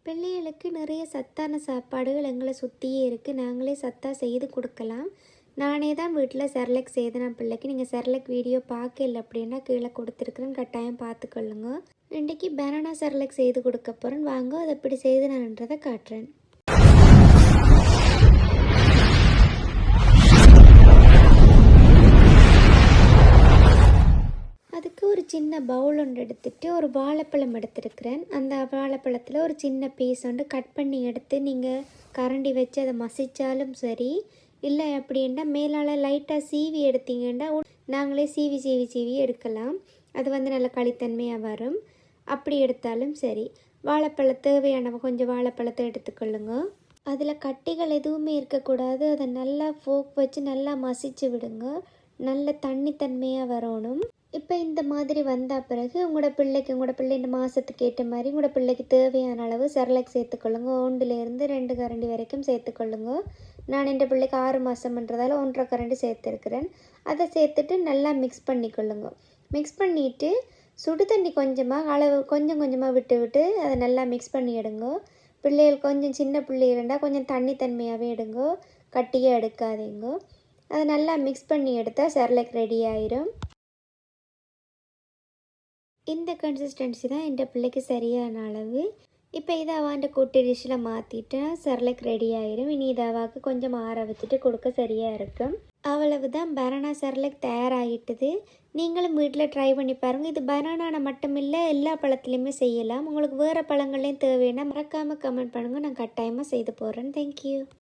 பிள்ளைகளுக்கு நிறைய சத்தான சாப்பாடுகள் எங்களை சுற்றியே இருக்குது. நாங்களே சத்தாக செய்து கொடுக்கலாம். நானே தான் வீட்டில் செர்லக் செய்து நான் பிள்ளைக்கு. நீங்கள் செர்லக் வீடியோ பார்க்கல அப்படின்னா கீழே கொடுத்துருக்குறேன்னு கட்டாயம் பார்த்துக்கொள்ளுங்க. இன்றைக்கி பனானா செர்லக் செய்து கொடுக்க போகிறேன். வாங்க அதை எப்படி செய்து நான்ன்றதை காட்டுறேன். அதுக்கு ஒரு சின்ன பவுல் ஒன்று எடுத்துகிட்டு ஒரு வாழைப்பழம் எடுத்துருக்கிறேன். அந்த வாழைப்பழத்தில் ஒரு சின்ன பீஸ் ஒன்று கட் பண்ணி எடுத்து நீங்கள் கரண்டி வச்சு அதை மசித்தாலும் சரி, இல்லை அப்படின்னா மேலால் லைட்டாக சீவி எடுத்தீங்கன்னா நாங்களே சீவி எடுக்கலாம். அது நல்ல களித்தன்மையாக வரும். அப்படி எடுத்தாலும் சரி. வாழைப்பழம் தேவையான கொஞ்சம் வாழைப்பழத்தை எடுத்துக்கொள்ளுங்க. அதில் கட்டிகள் எதுவுமே இருக்கக்கூடாது. அதை நல்லா ஃபோக் வச்சு நல்லா மசிச்சு விடுங்க. நல்ல தண்ணித்தன்மையாக வரணும். இப்போ இந்த மாதிரி வந்தால் பிறகு உங்களோட பிள்ளை இந்த மாதத்துக்கு ஏற்ற மாதிரி உங்களோட பிள்ளைக்கு தேவையான அளவு செர்லக் சேர்த்துக்கொள்ளுங்க. 1லேருந்து 2 கரண்டி வரைக்கும் சேர்த்துக்கொள்ளுங்க. நான் இந்த பிள்ளைக்கு 6 மாதம்ன்றதால 1.5 கரண்டி சேர்த்துருக்கிறேன். அதை சேர்த்துட்டு நல்லா மிக்ஸ் பண்ணிக்கொள்ளுங்க. மிக்ஸ் பண்ணிவிட்டு சுடு தண்ணி கொஞ்சம் கொஞ்சமாக விட்டு அதை நல்லா மிக்ஸ் பண்ணி எடுங்க. பிள்ளைகள் கொஞ்சம் சின்ன பிள்ளைகள் இருந்தால் கொஞ்சம் தண்ணித்தன்மையாகவே எடுங்க, கட்டியாக எடுக்காதீங்க. அதை நல்லா மிக்ஸ் பண்ணி எடுத்தால் செர்லக் ரெடி ஆயிரும். இந்த கன்சிஸ்டன்சி தான் இந்த பிள்ளைக்கு சரியான அளவு. இப்போ இதை அவாண்ட கூட்டு டிஷ்ஷில் மாற்றிட்டேன். செர்லக் ரெடி ஆயிரும். இனி இதை அவாவுக்கு கொஞ்சம் ஆற வச்சுட்டு கொடுக்க சரியாக இருக்கும். அவ்வளவுதான், பனானா செர்லக் தயாராகிட்டுது. நீங்களும் வீட்டில் ட்ரை பண்ணி பாருங்கள். இது பனானா மட்டும் இல்லை, எல்லா பழத்துலேயுமே செய்யலாம். உங்களுக்கு வேறு பழங்கள்லேயும் தேவைன்னா மறக்காமல் கமெண்ட் பண்ணுங்கள். நான் கட்டாயமாக செய்து போடுறேன். தேங்க்யூ.